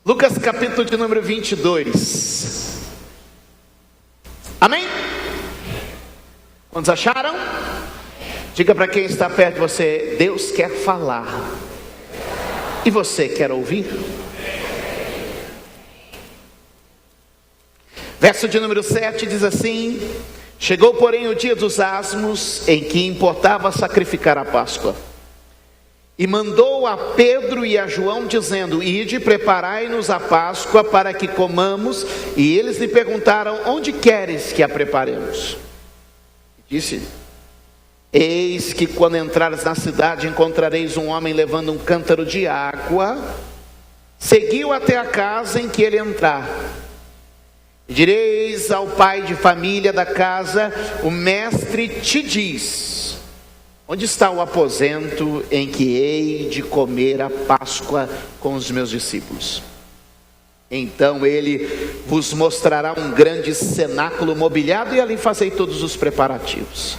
Lucas capítulo de número 22. Amém? Quantos acharam? Diga para quem está perto de você: Deus quer falar. E você quer ouvir? Verso de número 7 diz assim: chegou porém o dia dos asmos, em que importava sacrificar a Páscoa. E mandou a Pedro e a João, dizendo: ide, preparai-nos a Páscoa para que comamos. E eles lhe perguntaram: onde queres que a preparemos? E disse: eis que quando entrares na cidade, encontrareis um homem levando um cântaro de água. Seguiu até a casa em que ele entrar. E direis ao pai de família da casa: o mestre te diz: onde está o aposento em que hei de comer a Páscoa com os meus discípulos? Então ele vos mostrará um grande cenáculo mobiliado, e ali fazei todos os preparativos.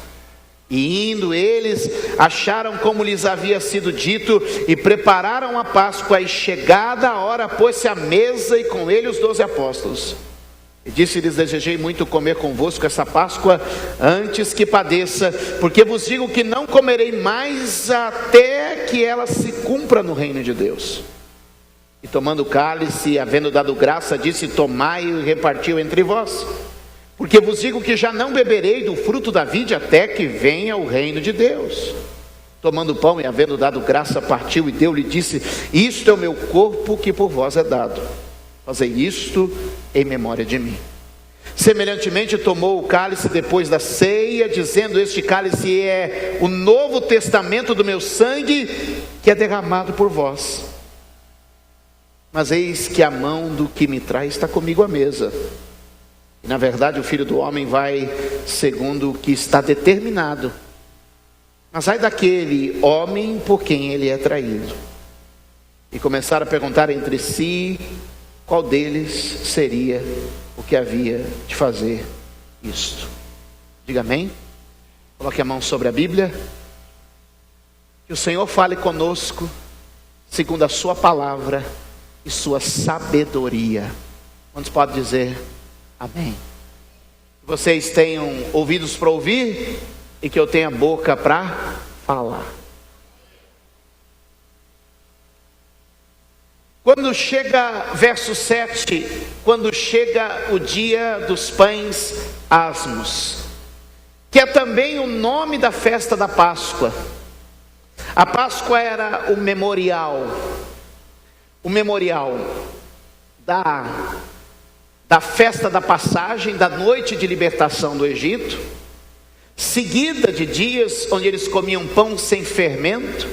E indo eles, acharam como lhes havia sido dito, e prepararam a Páscoa. E chegada a hora, pôs-se à mesa, e com ele os 12 apóstolos. E disse-lhes: desejei muito comer convosco essa Páscoa antes que padeça, porque vos digo que não comerei mais até que ela se cumpra no reino de Deus. E tomando o cálice, havendo dado graça, disse: tomai e repartiu entre vós, porque vos digo que já não beberei do fruto da vide até que venha o reino de Deus. Tomando o pão e havendo dado graça, partiu e deu-lhe, disse: isto é o meu corpo que por vós é dado, fazei isto em memória de mim. Semelhantemente tomou o cálice depois da ceia, dizendo: este cálice é o novo testamento do meu sangue, que é derramado por vós. Mas eis que a mão do que me traz está comigo à mesa. E na verdade o Filho do Homem vai segundo o que está determinado. Mas ai daquele homem por quem ele é traído. E começaram a perguntar entre si qual deles seria o que havia de fazer isto. Diga amém. Coloque a mão sobre a Bíblia. Que o Senhor fale conosco segundo a sua palavra e sua sabedoria. Quantos podem dizer amém? Que vocês tenham ouvidos para ouvir e que eu tenha boca para falar. Quando chega, verso 7, quando chega o dia dos pães asmos, que é também o nome da festa da Páscoa. A Páscoa era o memorial da festa da passagem, da noite de libertação do Egito, seguida de dias onde eles comiam pão sem fermento.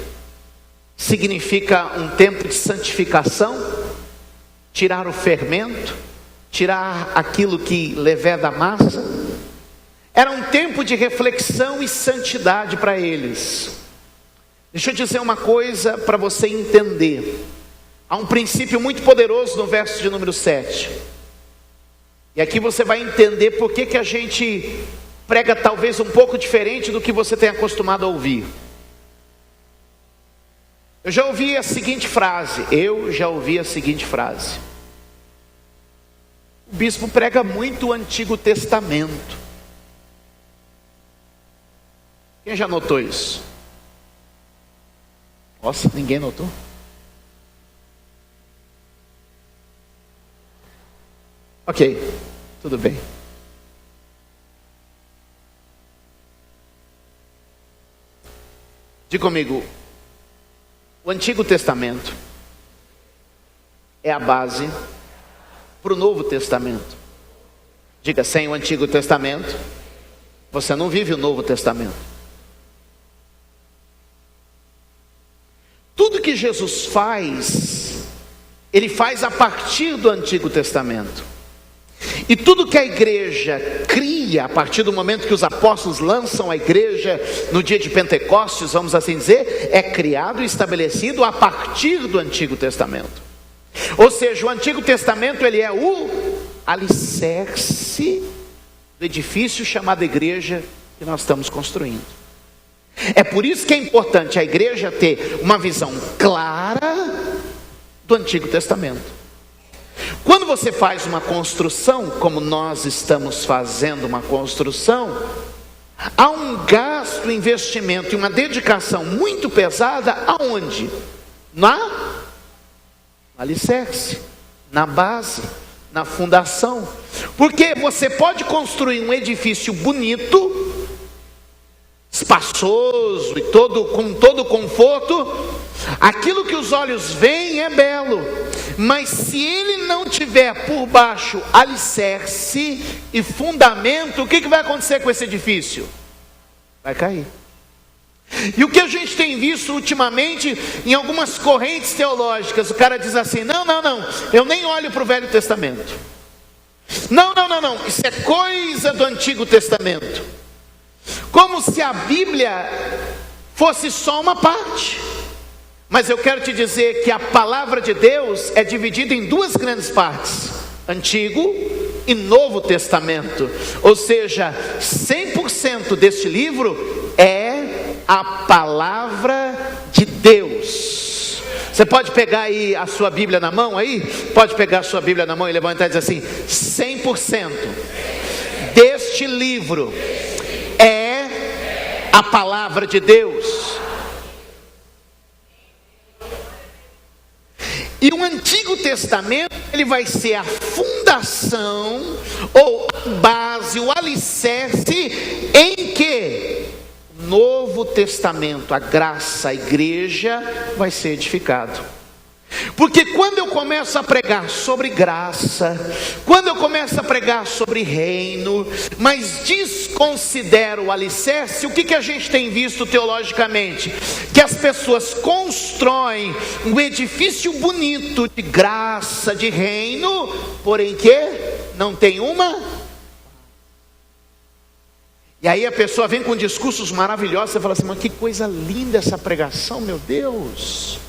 Significa um tempo de santificação, tirar o fermento, tirar aquilo que leveda a massa. Era um tempo de reflexão e santidade para eles. Deixa eu dizer uma coisa para você entender. Há um princípio muito poderoso no verso de número 7. E aqui você vai entender por que a gente prega talvez um pouco diferente do que você tem acostumado a ouvir. Eu já ouvi a seguinte frase. O bispo prega muito o Antigo Testamento. Quem já notou isso? Nossa, ninguém notou? Ok, tudo bem. Diga comigo: o Antigo Testamento é a base para o Novo Testamento. Diga: sem o Antigo Testamento, você não vive o Novo Testamento. Tudo que Jesus faz, Ele faz a partir do Antigo Testamento. E tudo que a igreja cria, a partir do momento que os apóstolos lançam a igreja no dia de Pentecostes, vamos assim dizer, é criado e estabelecido a partir do Antigo Testamento. Ou seja, o Antigo Testamento ele é o alicerce do edifício chamado igreja que nós estamos construindo. É por isso que é importante a igreja ter uma visão clara do Antigo Testamento. Quando você faz uma construção, como nós estamos fazendo uma construção, há um gasto, investimento e uma dedicação muito pesada, aonde? No alicerce, na base, na fundação. Porque você pode construir um edifício bonito, espaçoso e com todo conforto, aquilo que os olhos veem é belo, mas se ele não tiver por baixo alicerce e fundamento, o que vai acontecer com esse edifício? Vai cair. E o que a gente tem visto ultimamente em algumas correntes teológicas, o cara diz assim: não, eu nem olho para o Velho Testamento, não, isso é coisa do Antigo Testamento, como se a Bíblia fosse só uma parte. Mas eu quero te dizer que a palavra de Deus é dividida em duas grandes partes: Antigo e Novo Testamento. Ou seja, 100% deste livro é a palavra de Deus. Você pode pegar aí a sua Bíblia na mão aí? Pode pegar a sua Bíblia na mão e levantar e dizer assim: 100% deste livro é a palavra de Deus. E o Antigo Testamento, ele vai ser a fundação, ou a base, o alicerce, em que o Novo Testamento, a graça, a igreja, vai ser edificado. Porque quando eu começo a pregar sobre graça, quando eu começo a pregar sobre reino, mas desconsidero o alicerce, o que a gente tem visto teologicamente? Que as pessoas constroem um edifício bonito de graça, de reino, porém que não tem uma. E aí a pessoa vem com discursos maravilhosos, você fala assim: mas que coisa linda essa pregação, meu Deus!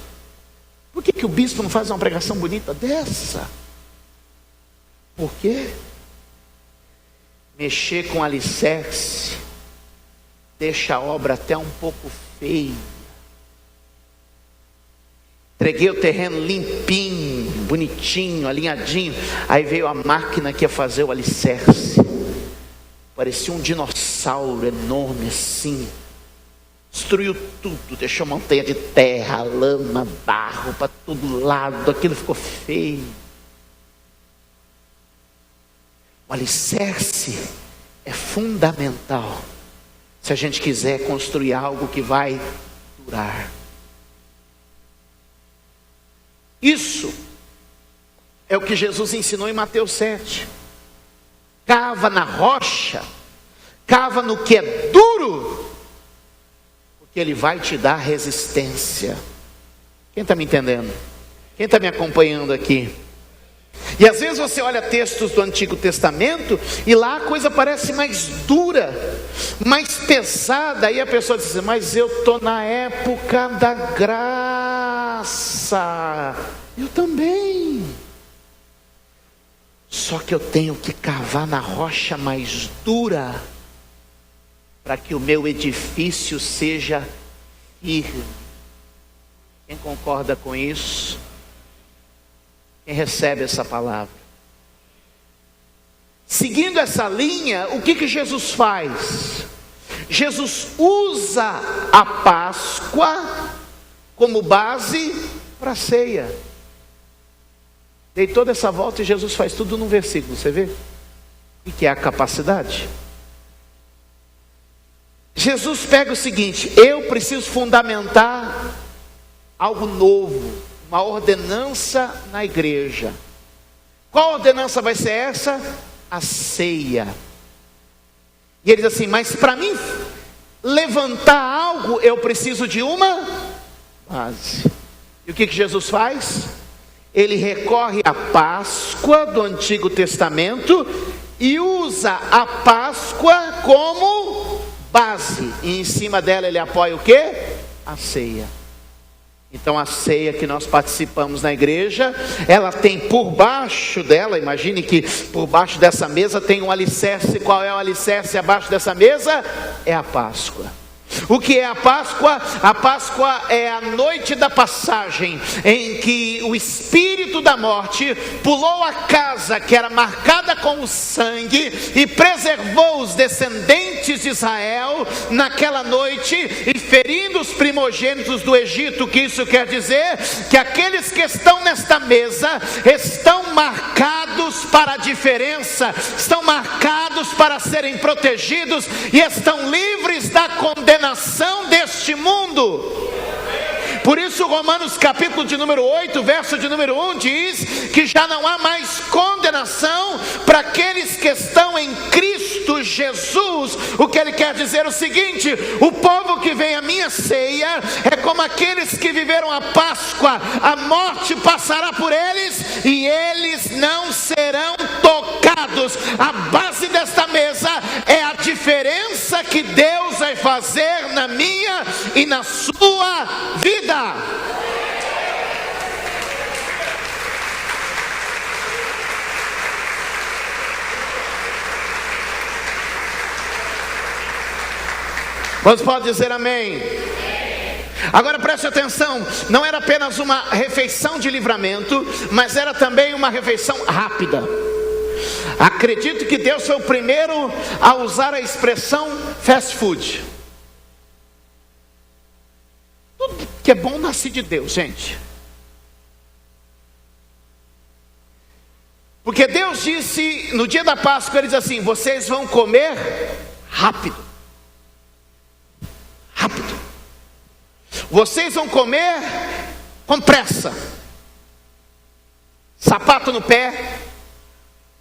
Por que o bispo não faz uma pregação bonita dessa? Por quê? Mexer com alicerce deixa a obra até um pouco feia. Entreguei o terreno limpinho, bonitinho, alinhadinho. Aí veio a máquina que ia fazer o alicerce. Parecia um dinossauro enorme assim. Destruiu tudo, deixou montanha de terra, lama, barro para todo lado. Aquilo ficou feio. O alicerce é fundamental se a gente quiser construir algo que vai durar. Isso é o que Jesus ensinou em Mateus 7. Cava na rocha, cava no que é duro, porque ele vai te dar resistência. Quem está me entendendo? Quem está me acompanhando aqui? E às vezes você olha textos do Antigo Testamento e lá a coisa parece mais dura, mais pesada. Aí a pessoa diz assim: mas eu estou na época da graça. Eu também. Só que eu tenho que cavar na rocha mais dura, para que o meu edifício seja firme. Quem concorda com isso? Quem recebe essa palavra? Seguindo essa linha, o que Jesus faz? Jesus usa a Páscoa como base para a ceia. Dei toda essa volta e Jesus faz tudo num versículo, você vê? O que é a capacidade? Jesus pega o seguinte: eu preciso fundamentar algo novo, uma ordenança na igreja. Qual ordenança vai ser essa? A ceia. E ele diz assim: mas para mim levantar algo, eu preciso de uma base. E o que Jesus faz? Ele recorre à Páscoa do Antigo Testamento e usa a Páscoa como base. E em cima dela ele apoia o quê? A ceia. Então a ceia que nós participamos na igreja, ela tem por baixo dela, imagine que por baixo dessa mesa tem um alicerce. Qual é o alicerce abaixo dessa mesa? É a Páscoa. O que é a Páscoa? A Páscoa é a noite da passagem, em que o espírito da morte pulou a casa que era marcada com o sangue e preservou os descendentes de Israel naquela noite, e ferindo os primogênitos do Egito. O que isso quer dizer? Que aqueles que estão nesta mesa estão marcados para a diferença, estão marcados para serem protegidos e estão livres da condenação deste mundo. Por isso Romanos capítulo de número 8, verso de número 1 diz que já não há mais condenação para aqueles que estão em Cristo Jesus. O que ele quer dizer é o seguinte: o povo que vem à minha ceia é como aqueles que viveram a Páscoa. A morte passará por eles e eles não serão tocados. A base desta mesa é a diferença que Deus vai fazer na minha e na sua vida. Você pode dizer amém? Agora preste atenção, não era apenas uma refeição de livramento, mas era também uma refeição rápida. Acredito que Deus foi o primeiro a usar a expressão fast food. Tudo que é bom nasce de Deus, gente. Porque Deus disse no dia da Páscoa, ele diz assim: vocês vão comer rápido. Rápido. Vocês vão comer com pressa. Sapato no pé,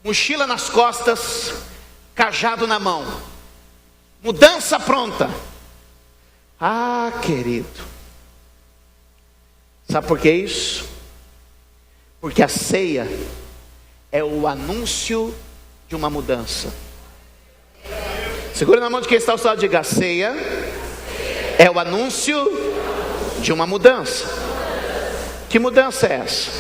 mochila nas costas, cajado na mão. Mudança pronta. Ah, querido. Sabe por que isso? Porque a ceia é o anúncio de uma mudança. Segura na mão de quem está ao seu lado e diga: a ceia é o anúncio de uma mudança. Que mudança é essa?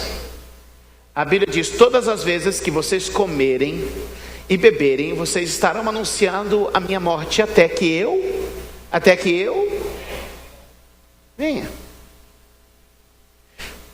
A Bíblia diz: todas as vezes que vocês comerem e beberem, vocês estarão anunciando a minha morte até que eu venha.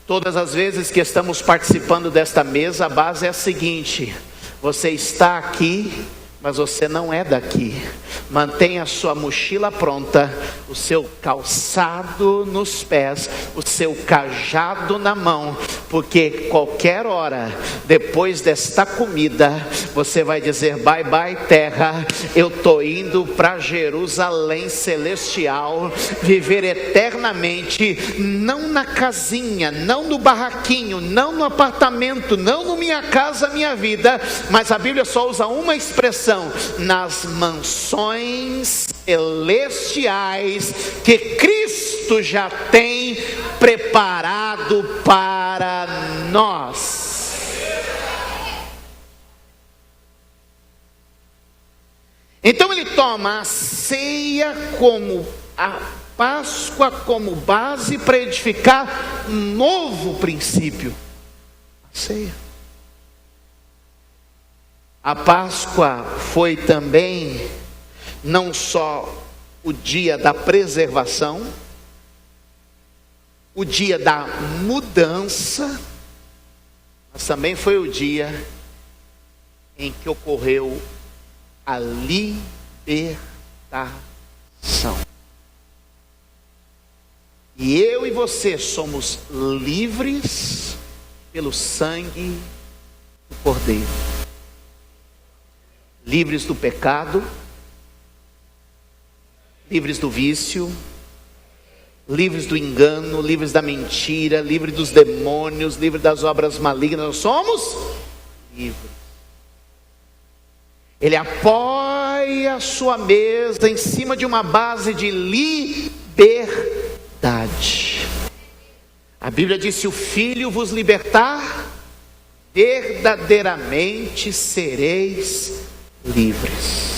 Todas as vezes que estamos participando desta mesa, a base é a seguinte: você está aqui, mas você não é daqui. Mantenha a sua mochila pronta, o seu calçado nos pés, o seu cajado na mão, porque qualquer hora, depois desta comida, você vai dizer: bye bye terra, eu estou indo para Jerusalém celestial, viver eternamente, não na casinha, não no barraquinho, não no apartamento, não no minha casa, minha vida, mas a Bíblia só usa uma expressão: nas mansões celestiais que Cristo já tem preparado para nós. Então ele toma a ceia como a Páscoa como base para edificar um novo princípio. A ceia. A Páscoa foi também não só o dia da preservação, o dia da mudança, mas também foi o dia em que ocorreu a libertação. E eu e você somos livres pelo sangue do Cordeiro. Livres do pecado, livres do vício, livres do engano, livres da mentira, livres dos demônios, livres das obras malignas. Nós somos livres. Ele apoia a sua mesa em cima de uma base de liberdade. A Bíblia diz: se o Filho vos libertar, verdadeiramente sereis livres.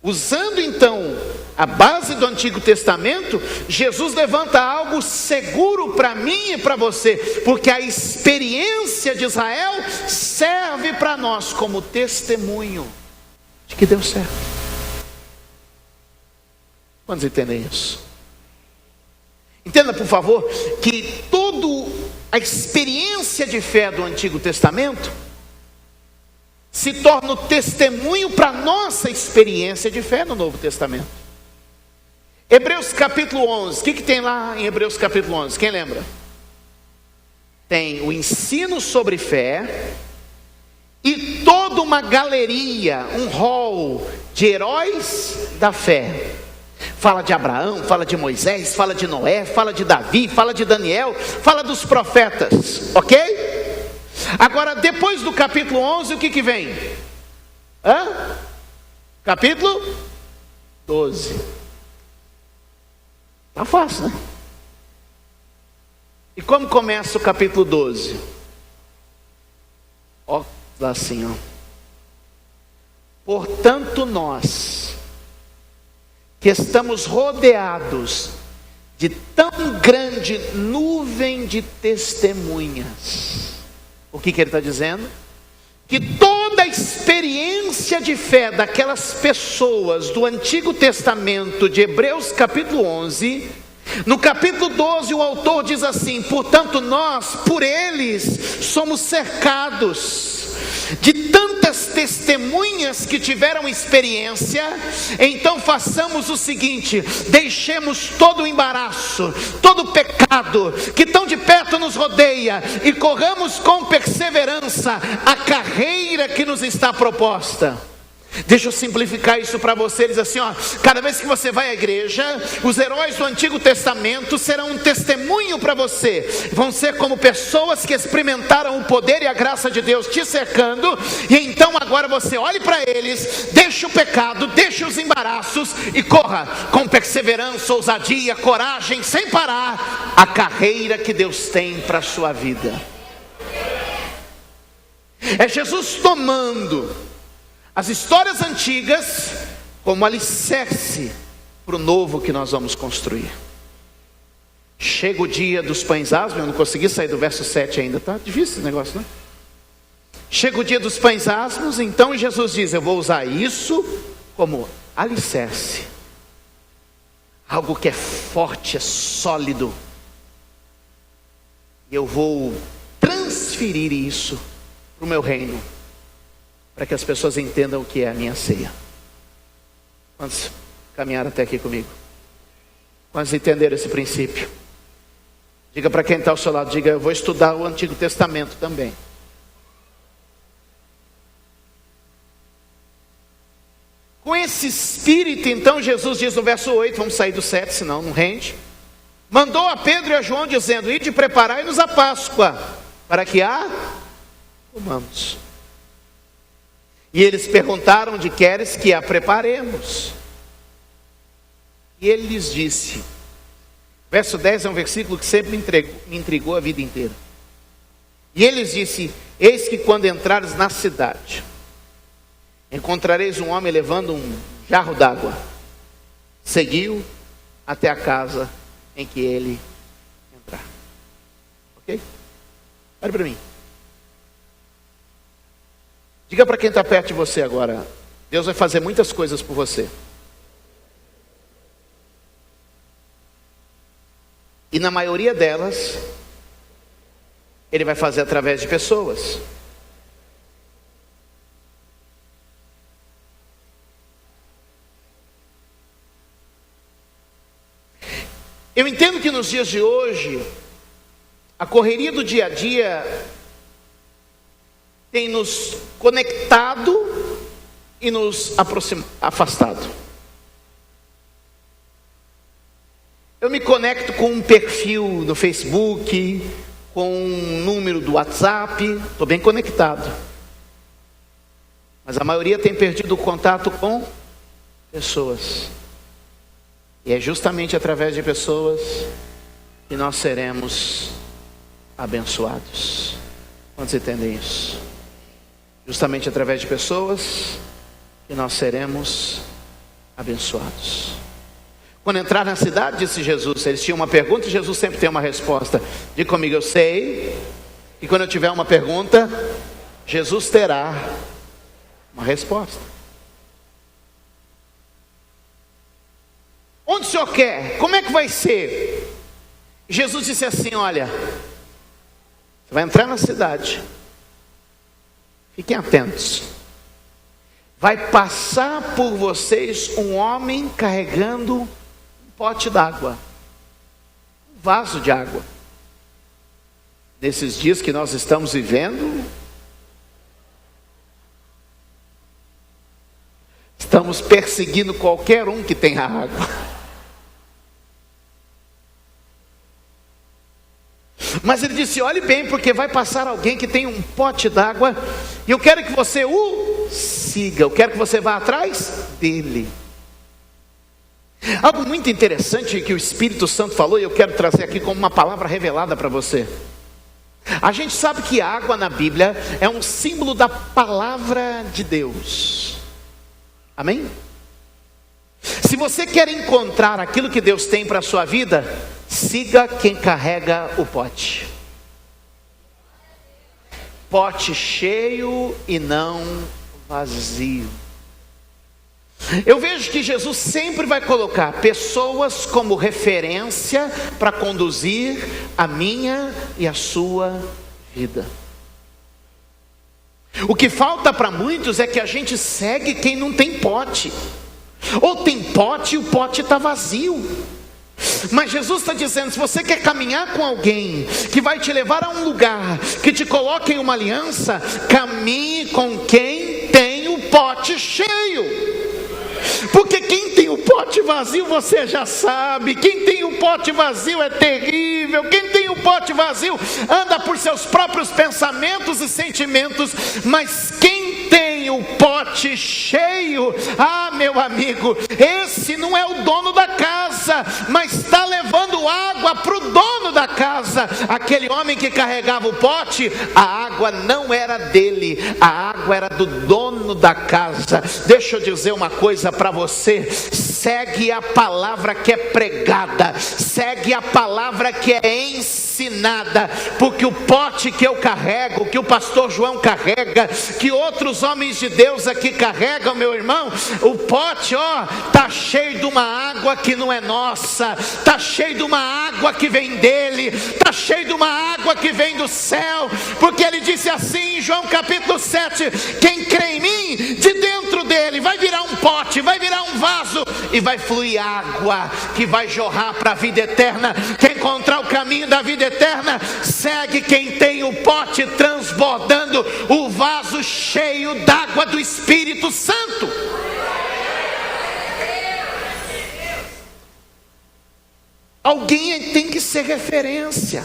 Usando então a base do Antigo Testamento, Jesus levanta algo seguro para mim e para você, porque a experiência de Israel serve para nós como testemunho de que deu certo. Quantos entendem isso? Entenda, por favor, que toda a experiência de fé do Antigo Testamento se torna o testemunho para a nossa experiência de fé no Novo Testamento. Hebreus capítulo 11, o que tem lá em Hebreus capítulo 11? Quem lembra? Tem o ensino sobre fé e toda uma galeria, um hall de heróis da fé. Fala de Abraão, fala de Moisés, fala de Noé, fala de Davi, fala de Daniel, fala dos profetas, ok? Agora, depois do capítulo 11, o que vem? Capítulo 12. Tá fácil, né? E como começa o capítulo 12? Ó, assim, ó. Portanto, nós, que estamos rodeados de tão grande nuvem de testemunhas. O que ele está dizendo? Que toda a experiência de fé daquelas pessoas do Antigo Testamento, de Hebreus capítulo 11, no capítulo 12 o autor diz assim: portanto nós, por eles, somos cercados de tantas testemunhas que tiveram experiência, então façamos o seguinte: deixemos todo o embaraço, todo o pecado que tão de perto nos rodeia e corramos com perseverança a carreira que nos está proposta. Deixa eu simplificar isso para você. Diz assim, ó: cada vez que você vai à igreja, os heróis do Antigo Testamento serão um testemunho para você. Vão ser como pessoas que experimentaram o poder e a graça de Deus te cercando. E então agora você olhe para eles, deixe o pecado, deixe os embaraços e corra com perseverança, ousadia, coragem, sem parar, a carreira que Deus tem para a sua vida. É Jesus tomando as histórias antigas como alicerce para o novo que nós vamos construir. Chega o dia dos pães asmos. Eu não consegui sair do verso 7 ainda, tá difícil esse negócio, né? Chega o dia dos pães asmos, então Jesus diz: eu vou usar isso como alicerce, algo que é forte, é sólido, e eu vou transferir isso para o meu reino, para que as pessoas entendam o que é a minha ceia. Quantos caminharam até aqui comigo? Quantos entenderam esse princípio? Diga para quem está ao seu lado, diga: eu vou estudar o Antigo Testamento também. Com esse espírito, então, Jesus diz no verso 8, vamos sair do 7, senão não rende. Mandou a Pedro e a João dizendo: ide preparai-nos a Páscoa, para que a comamos. E eles perguntaram: de queres que a preparemos? E ele lhes disse, verso 10 é um versículo que sempre me intrigou a vida inteira. E ele lhes disse: eis que quando entrares na cidade, encontrareis um homem levando um jarro d'água. Seguiu até a casa em que ele entrar. Ok? Olha para mim. Diga para quem está perto de você agora: Deus vai fazer muitas coisas por você. E na maioria delas, Ele vai fazer através de pessoas. Eu entendo que nos dias de hoje, a correria do dia a dia tem nos conectado e nos afastado. Eu me conecto com um perfil no Facebook, com um número do WhatsApp, estou bem conectado. Mas a maioria tem perdido o contato com pessoas. E é justamente através de pessoas que nós seremos abençoados. Quantos entendem isso? Justamente através de pessoas que nós seremos abençoados. Quando entrar na cidade, disse Jesus, eles tinham uma pergunta e Jesus sempre tem uma resposta. Diga comigo: eu sei. E quando eu tiver uma pergunta, Jesus terá uma resposta. Onde o senhor quer? Como é que vai ser? Jesus disse assim: olha, você vai entrar na cidade, fiquem atentos, vai passar por vocês um homem carregando um pote d'água, um vaso de água. Nesses dias que nós estamos vivendo, estamos perseguindo qualquer um que tenha água. Mas ele disse: olhe bem, porque vai passar alguém que tem um pote d'água, e eu quero que você o siga, eu quero que você vá atrás dele. Algo muito interessante que o Espírito Santo falou, e eu quero trazer aqui como uma palavra revelada para você. A gente sabe que a água na Bíblia é um símbolo da palavra de Deus. Amém? Se você quer encontrar aquilo que Deus tem para a sua vida, siga quem carrega o pote. Pote cheio e não vazio. Eu vejo que Jesus sempre vai colocar pessoas como referência para conduzir a minha e a sua vida. O que falta para muitos é que a gente segue quem não tem pote, ou tem pote e o pote está vazio. Mas Jesus está dizendo: se você quer caminhar com alguém que vai te levar a um lugar, que te coloque em uma aliança, caminhe com quem tem o pote cheio. Porque quem tem o pote vazio, você já sabe, quem tem o pote vazio é terrível. Quem tem o pote vazio anda por seus próprios pensamentos e sentimentos. Mas quem tem o pote cheio, ah, meu amigo, esse não é o dono da casa, mas está levando água para o dono da casa. Aquele homem que carregava o pote, a água não era dele, a água era do dono da casa. Deixa eu dizer uma coisa para você: segue a palavra que é pregada, segue a palavra que é ensinada, porque o pote que eu carrego, que o pastor João carrega, que outros homens de Deus aqui carregam, meu irmão, o pote, está cheio de uma água que não é nossa, está cheio de uma água que vem dele, está cheio de uma água que vem do céu, porque ele disse assim em João capítulo 7, quem crê em mim, de dentro dele vai virar um pote, vai virar um vaso, e vai fluir água, que vai jorrar para a vida eterna. Quer encontrar o caminho da vida eterna? Segue quem tem o pote transbordando, o vaso cheio d'água do Espírito Santo. Alguém tem que ser referência.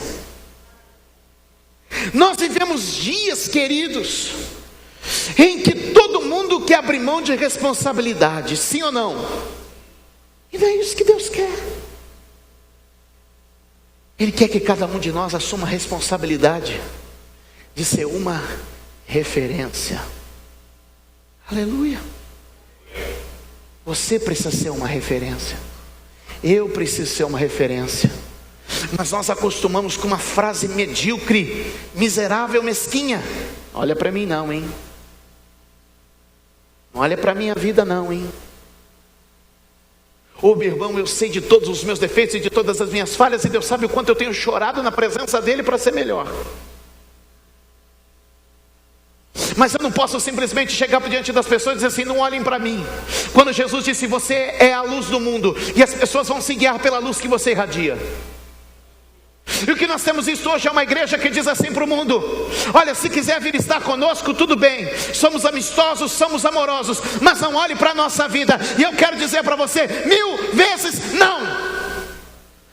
Nós vivemos dias, queridos, em que todo mundo quer abrir mão de responsabilidade, sim ou não? E não é isso que Deus quer. Ele quer que cada um de nós assuma a responsabilidade de ser uma referência. Aleluia. Você precisa ser uma referência. Eu preciso ser uma referência. Mas nós acostumamos com uma frase medíocre, miserável, mesquinha: olha para mim não, hein? Não olha para a minha vida não, hein? Ô meu irmão, eu sei de todos os meus defeitos e de todas as minhas falhas, e Deus sabe o quanto eu tenho chorado na presença dEle para ser melhor. Mas eu não posso simplesmente chegar diante das pessoas e dizer assim: não olhem para mim. Quando Jesus disse: você é a luz do mundo, e as pessoas vão se guiar pela luz que você irradia. E o que nós temos visto hoje é uma igreja que diz assim para o mundo: olha, se quiser vir estar conosco, tudo bem, somos amistosos, somos amorosos, mas não olhe para a nossa vida. E eu quero dizer para você: 1000 vezes não.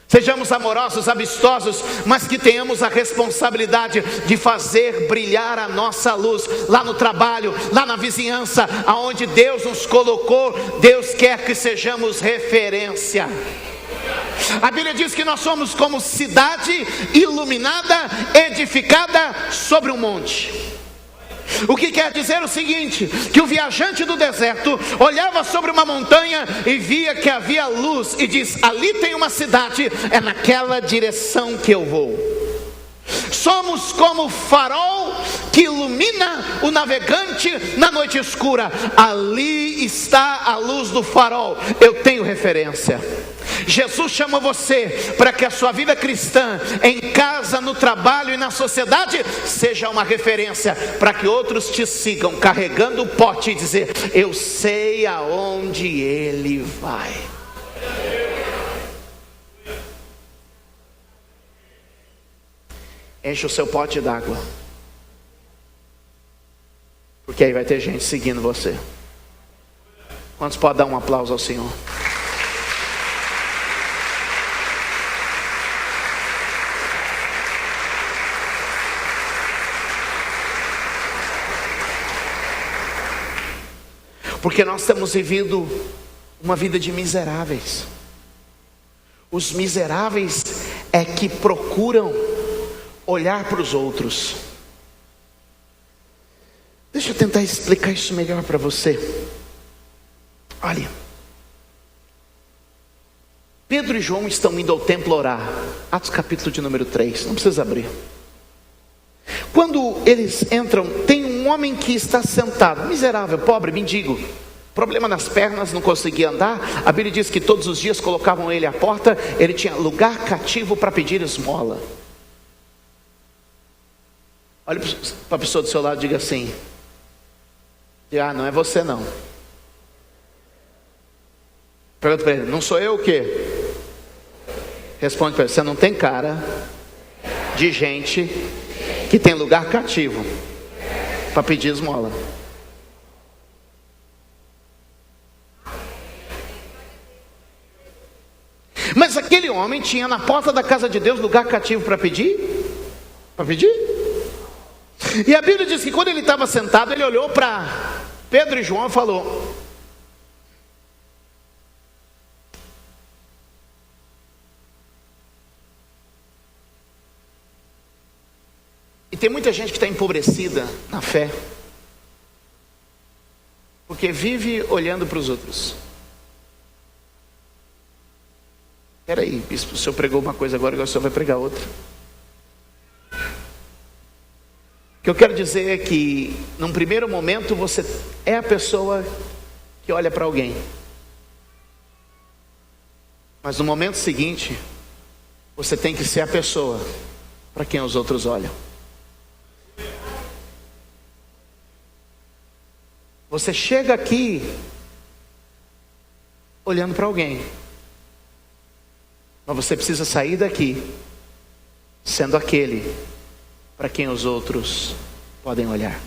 Sejamos amorosos, amistosos, mas que tenhamos a responsabilidade de fazer brilhar a nossa luz lá no trabalho, lá na vizinhança, aonde Deus nos colocou. Deus quer que sejamos referência. A Bíblia diz que nós somos como cidade iluminada, edificada sobre um monte. O que quer dizer o seguinte: que o viajante do deserto olhava sobre uma montanha e via que havia luz, e diz: ali tem uma cidade, é naquela direção que eu vou. Somos como o farol que ilumina o navegante na noite escura. Ali está a luz do farol. Eu tenho referência. Jesus chama você para que a sua vida cristã, em casa, no trabalho e na sociedade, seja uma referência para que outros te sigam carregando o pote e dizer: eu sei aonde ele vai. Enche o seu pote d'água, porque aí vai ter gente seguindo você. Quantos podem dar um aplauso ao Senhor? Porque nós temos vivido uma vida de miseráveis. Os miseráveis é que procuram olhar para os outros. Deixa eu tentar explicar isso melhor para você. Olha, Pedro e João estão indo ao templo orar. Atos capítulo de número 3, não precisa abrir. Quando eles entram, tem um homem que está sentado, miserável, pobre, mendigo, problema nas pernas, não conseguia andar. A Bíblia diz que todos os dias colocavam ele à porta. Ele tinha lugar cativo para pedir esmola. Olha para a pessoa do seu lado e diga assim: ah, não é você não. Pergunta para ele: não sou eu o quê? Responde para ele: você não tem cara de gente que tem lugar cativo para pedir esmola. Mas aquele homem tinha na porta da casa de Deus lugar cativo para pedir? Para pedir? E a Bíblia diz que quando ele estava sentado, ele olhou para Pedro e João e falou: e tem muita gente que está empobrecida na fé, porque vive olhando para os outros. Espera aí, bispo, o senhor pregou uma coisa agora o senhor vai pregar outra. O que eu quero dizer é que, num primeiro momento, você é a pessoa que olha para alguém. Mas no momento seguinte, você tem que ser a pessoa para quem os outros olham. Você chega aqui olhando para alguém, mas você precisa sair daqui sendo aquele para quem os outros podem olhar.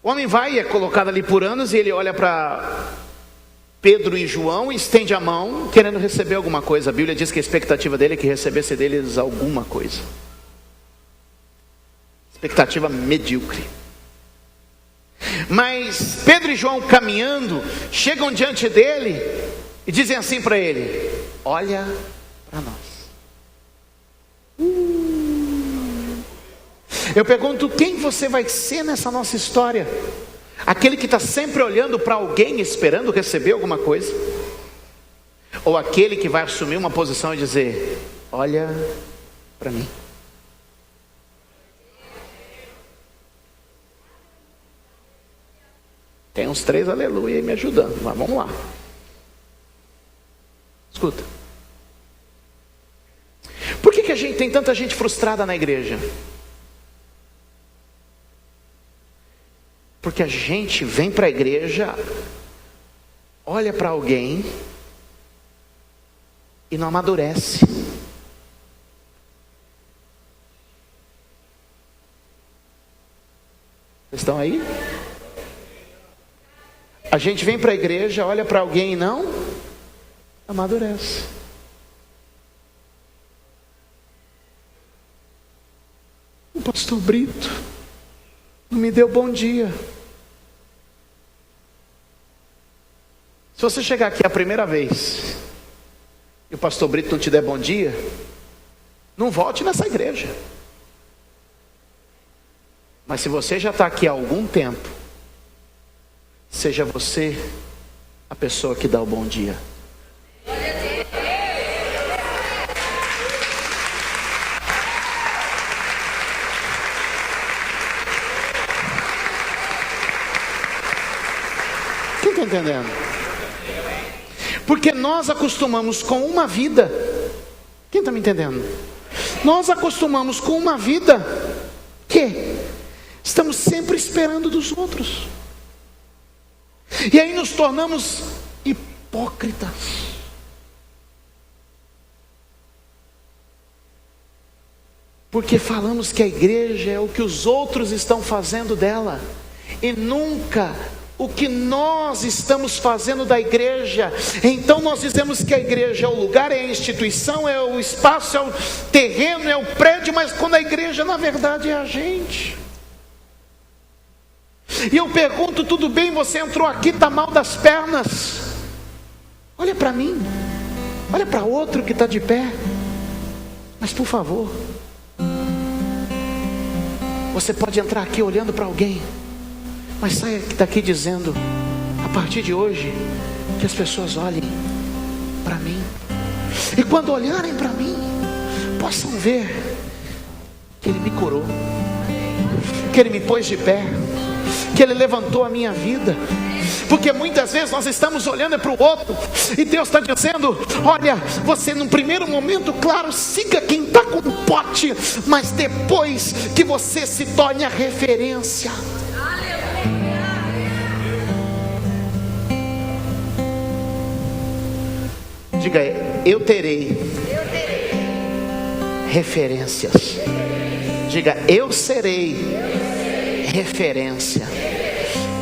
O homem vai e é colocado ali por anos, e ele olha para Pedro e João e estende a mão querendo receber alguma coisa. A Bíblia diz que a expectativa dele é que recebesse deles alguma coisa. Expectativa medíocre. Mas Pedro e João, caminhando, chegam diante dele e dizem assim para ele: olha para nós. Eu pergunto: quem você vai ser nessa nossa história? Aquele que está sempre olhando para alguém esperando receber alguma coisa? Ou aquele que vai assumir uma posição e dizer: olha para mim? Tem uns 3 aleluia aí me ajudando, mas vamos lá. Escuta. Por que a gente tem tanta gente frustrada na igreja? Porque a gente vem para a igreja, olha para alguém e não amadurece. Vocês estão aí? A gente vem para a igreja, olha para alguém e não amadurece. O pastor Brito não me deu bom dia. Se você chegar aqui a primeira vez e o pastor Brito não te der bom dia, não volte nessa igreja. Mas se você já está aqui há algum tempo, seja você a pessoa que dá o bom dia. entendendo? Porque nós acostumamos com uma vida. Quem está me entendendo? Nós acostumamos com uma vida que estamos sempre esperando dos outros. E aí nos tornamos hipócritas. Porque falamos que a igreja é o que os outros estão fazendo dela, e nunca o que nós estamos fazendo da igreja. Então nós dizemos que a igreja é o lugar, é a instituição, é o espaço, é o terreno, é o prédio, mas quando a igreja na verdade é a gente. E eu pergunto, tudo bem, você entrou aqui, está mal das pernas, olha para mim, olha para outro que está de pé, mas por favor, você pode entrar aqui olhando para alguém, mas saia daqui dizendo, a partir de hoje, que as pessoas olhem para mim, e quando olharem para mim, possam ver que Ele me curou, que Ele me pôs de pé, que Ele levantou a minha vida. Porque muitas vezes nós estamos olhando para o outro, e Deus está dizendo, olha, você num primeiro momento, claro, siga quem está com o pote, mas depois que você se torne a referência. Diga, eu terei referências. Diga, eu serei referência.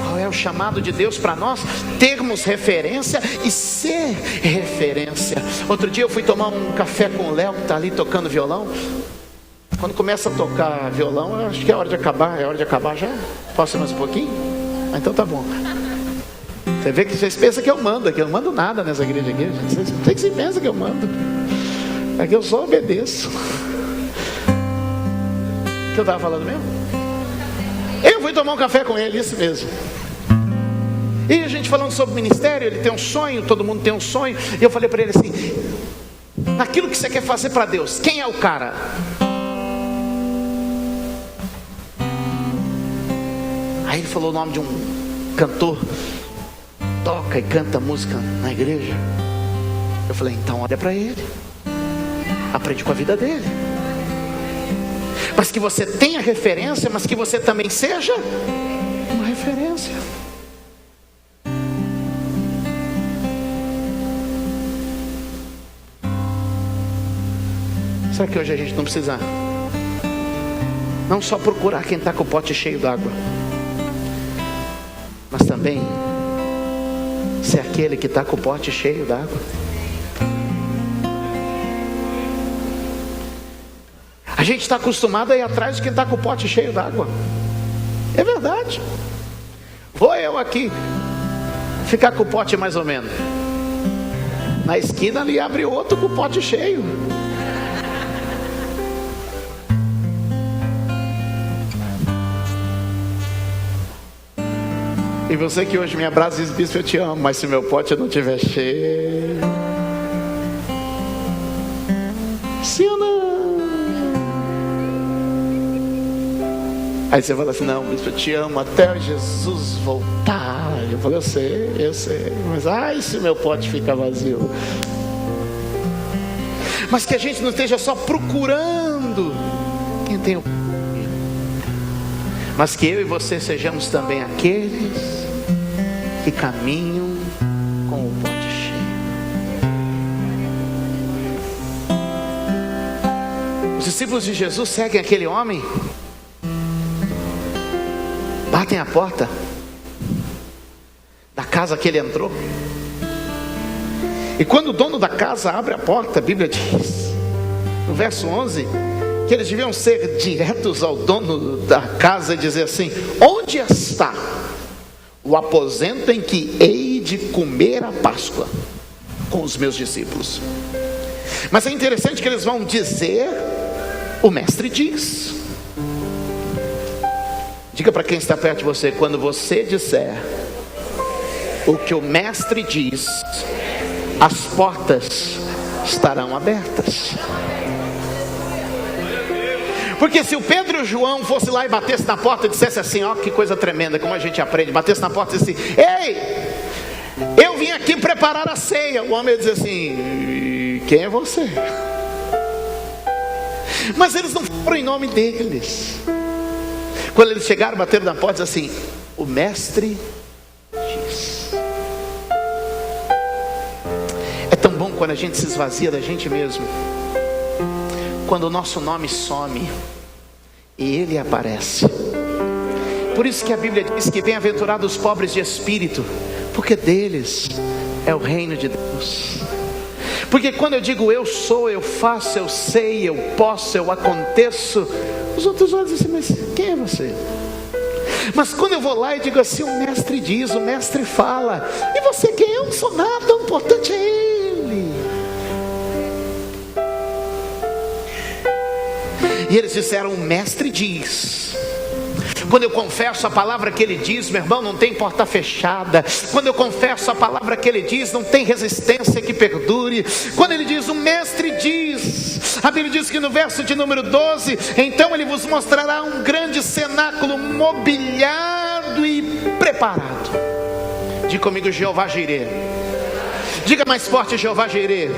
Qual é o chamado de Deus para nós? Termos referência e ser referência. Outro dia eu fui tomar um café com o Léo, que está ali tocando violão. Quando começa a tocar violão, eu acho que é hora de acabar. É hora de acabar já? Posso ir mais um pouquinho? Ah, então tá bom. Você vê que vocês pensam que eu mando aqui. Eu não mando nada nessa igreja aqui. Vocês pensam que eu mando. É que eu só obedeço. O que eu estava falando mesmo? Eu fui tomar um café com ele, isso mesmo. E a gente falando sobre ministério, ele tem um sonho, todo mundo tem um sonho. E eu falei para ele assim, naquilo que você quer fazer para Deus, quem é o cara? Aí ele falou o nome de um cantor, toca e canta música na igreja. Eu falei, então olha para ele, aprende com a vida dele. Mas que você tenha referência, mas que você também seja uma referência. Será que hoje a gente não precisa não só procurar quem está com o pote cheio d'água, mas também ser aquele que está com o pote cheio d'água? A gente está acostumado a ir atrás de quem está com o pote cheio d'água. É verdade. Vou eu aqui ficar com o pote mais ou menos. Na esquina ali abre outro com o pote cheio. E você que hoje me abraça e diz, bispo, eu te amo, mas se meu pote não estiver cheio, sim ou não? Aí você fala assim, não, bispo, eu te amo até Jesus voltar. Eu falei, eu sei, mas ai, se meu pote ficar vazio. Mas que a gente não esteja só procurando quem tem o, mas que eu e você sejamos também aqueles que caminham com o pote cheio. Os discípulos de Jesus seguem aquele homem, batem a porta da casa que ele entrou, e quando o dono da casa abre a porta, a Bíblia diz no verso 11 que eles deviam ser diretos ao dono da casa e dizer assim, onde está o aposento em que hei de comer a Páscoa com os meus discípulos? Mas é interessante que eles vão dizer, o mestre diz. Diga para quem está perto de você, quando você disser o que o mestre diz, as portas estarão abertas. Porque se o Pedro e o João fosse lá e batesse na porta e dissesse assim, ó, que coisa tremenda, como a gente aprende, batesse na porta e disse assim, ei, vim aqui preparar a ceia. O homem ia dizer assim: quem é você? Mas eles não foram em nome deles. Quando eles chegaram, bateram na porta, assim: o mestre diz. É tão bom quando a gente se esvazia da gente mesmo, quando o nosso nome some e ele aparece. Por isso que a Bíblia diz que bem-aventurados os pobres de espírito, porque deles é o reino de Deus. Porque quando eu digo eu sou, eu faço, eu sei, eu posso, eu aconteço, os outros olham assim: mas quem é você? Mas quando eu vou lá e digo assim: o mestre diz, o mestre fala, e você quem é? Eu não sou nada, o importante é ele. E eles disseram: o mestre diz. Quando eu confesso a palavra que ele diz, meu irmão, não tem porta fechada. Quando eu confesso a palavra que ele diz, não tem resistência que perdure. Quando ele diz: o mestre diz, a Bíblia diz que no verso de número 12: então ele vos mostrará um grande cenáculo mobiliado e preparado. Diga comigo: Jeová Jireh. Diga mais forte: Jeová Jireh.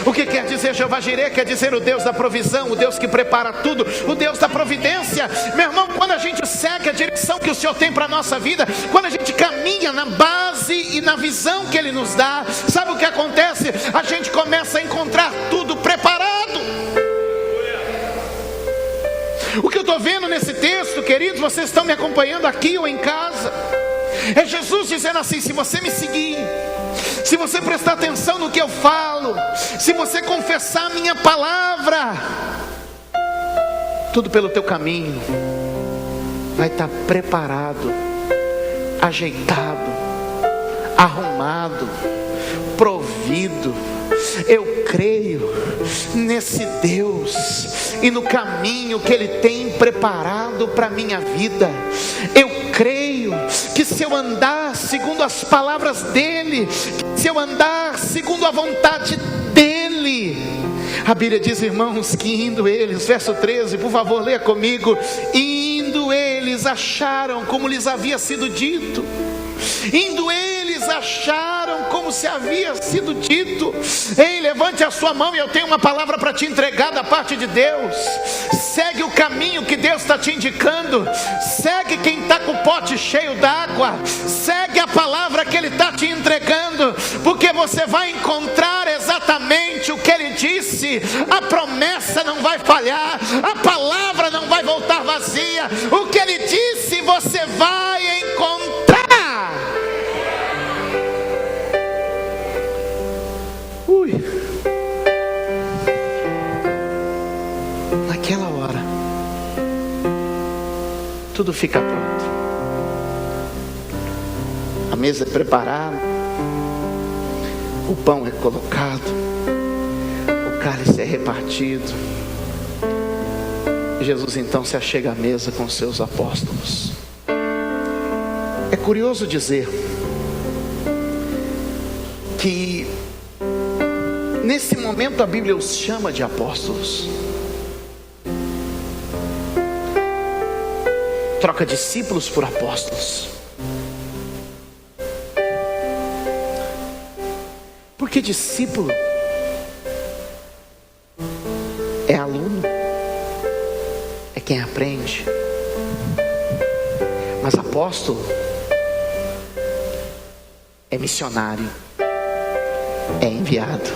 O que quer dizer Jeová Jireh? Quer dizer o Deus da provisão, o Deus que prepara tudo, o Deus da providência. Meu irmão, quando a gente segue a direção que o Senhor tem para a nossa vida, quando a gente caminha na base e na visão que Ele nos dá, sabe o que acontece? A gente começa a encontrar tudo preparado. O que eu estou vendo nesse texto, queridos, vocês estão me acompanhando aqui ou em casa, é Jesus dizendo assim: se você me seguir, se você prestar atenção no que eu falo, se você confessar a minha palavra, tudo pelo teu caminho vai estar preparado, ajeitado, arrumado, provido. Eu creio nesse Deus e no caminho que Ele tem preparado para a minha vida. Eu creio que se eu andar segundo as palavras dEle, se eu andar segundo a vontade dEle, a Bíblia diz, irmãos, que indo eles, verso 13, por favor, leia comigo: indo eles acharam como lhes havia sido dito. Indo eles acharam como se havia sido dito. Ei, levante a sua mão e eu tenho uma palavra para te entregar da parte de Deus. Segue o caminho que Deus está te indicando. Segue quem está com o pote cheio d'água. Segue a palavra que Ele está te entregando, porque você vai encontrar exatamente o que Ele disse. A promessa não vai falhar, a palavra não vai voltar vazia. O que Ele disse você vai encontrar. Naquela hora tudo fica pronto. A mesa é preparada, o pão é colocado, o cálice é repartido. Jesus então se achega à mesa com seus apóstolos. É curioso dizer que nesse momento a Bíblia os chama de apóstolos. Troca discípulos por apóstolos. Porque discípulo é aluno, é quem aprende. Mas apóstolo é missionário, é enviado.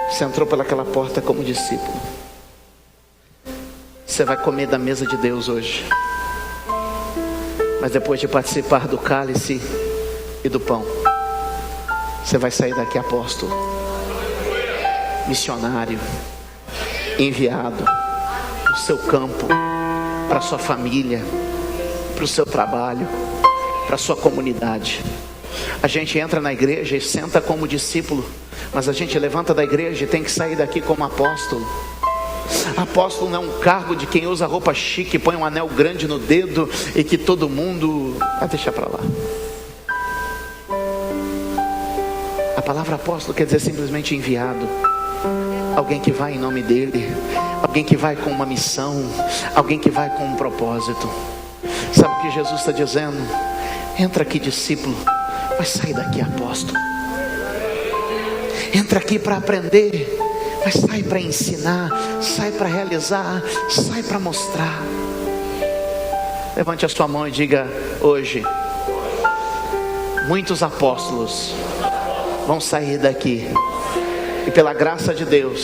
Você entrou pelaquela porta como discípulo. Você vai comer da mesa de Deus hoje. Mas depois de participar do cálice e do pão, você vai sair daqui apóstolo, missionário, enviado para o seu campo, para a sua família, para o seu trabalho, para a sua comunidade. A gente entra na igreja e senta como discípulo, mas a gente levanta da igreja e tem que sair daqui como apóstolo. Apóstolo não é um cargo de quem usa roupa chique, põe um anel grande no dedo e que todo mundo vai deixar para lá. A palavra apóstolo quer dizer simplesmente enviado. Alguém que vai em nome dele, alguém que vai com uma missão, alguém que vai com um propósito. Sabe o que Jesus está dizendo? Entra aqui, discípulo, vai sair daqui, apóstolo. Entra aqui para aprender, mas sai para ensinar, sai para realizar, sai para mostrar. Levante a sua mão e diga: hoje muitos apóstolos vão sair daqui, e pela graça de Deus